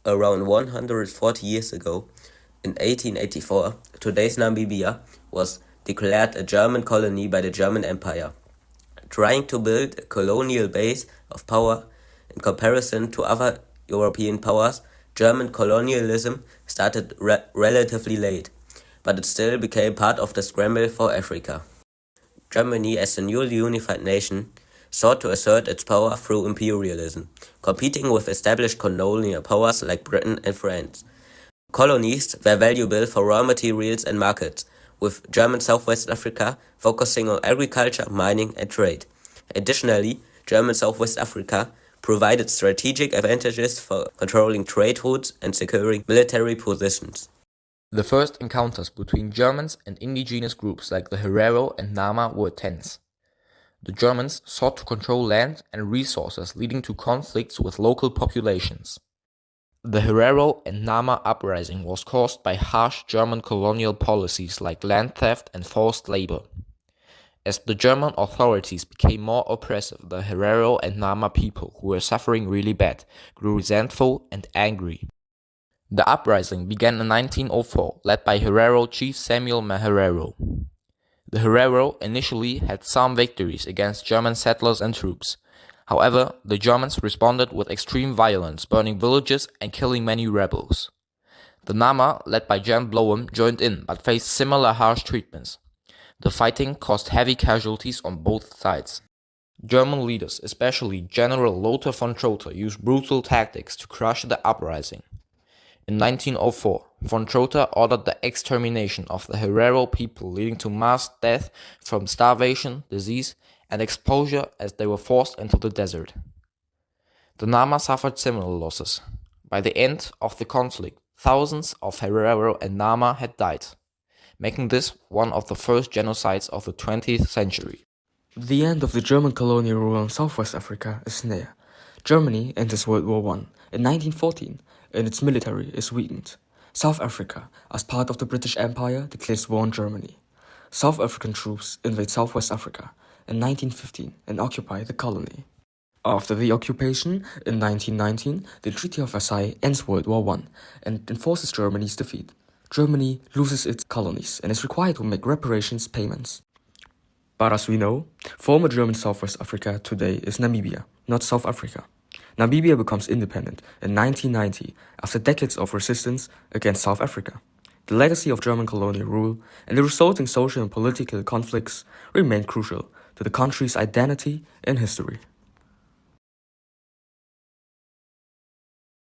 Around 140 years ago, in 1884, today's Namibia was declared a German colony by the German Empire. Trying to build a colonial base of power in comparison to other European powers, German colonialism started relatively late, but it still became part of the scramble for Africa. Germany, as a newly unified nation, sought to assert its power through imperialism, competing with established colonial powers like Britain and France. Colonies were valuable for raw materials and markets, with German Southwest Africa focusing on agriculture, mining, and trade. Additionally, German Southwest Africa provided strategic advantages for controlling trade routes and securing military positions. The first encounters between Germans and indigenous groups like the Herero and Nama were tense. The Germans sought to control land and resources, leading to conflicts with local populations. The Herero and Nama uprising was caused by harsh German colonial policies like land theft and forced labor. As the German authorities became more oppressive, the Herero and Nama people, who were suffering really bad, grew resentful and angry. The uprising began in 1904, led by Herero chief Samuel Herero. The Herero initially had some victories against German settlers and troops. However, the Germans responded with extreme violence, burning villages and killing many rebels. The Nama, led by Jan Bloem, joined in but faced similar harsh treatments. The fighting caused heavy casualties on both sides. German leaders, especially General Lothar von Trotha, used brutal tactics to crush the uprising. In 1904, von Trotha ordered the extermination of the Herero people, leading to mass death from starvation, disease, and exposure as they were forced into the desert. The Nama suffered similar losses. By the end of the conflict, thousands of Herero and Nama had died, making this one of the first genocides of the 20th century. The end of the German colonial rule in Southwest Africa is near. Germany enters World War I in 1914, and its military is weakened. South Africa, as part of the British Empire, declares war on Germany. South African troops invade Southwest Africa in 1915 and occupy the colony. After the occupation, in 1919, the Treaty of Versailles ends World War I and enforces Germany's defeat. Germany loses its colonies and is required to make reparations payments. But as we know, former German Southwest Africa today is Namibia, not South Africa. Namibia becomes independent in 1990 after decades of resistance against South Africa. The legacy of German colonial rule and the resulting social and political conflicts remain crucial to the country's identity and history.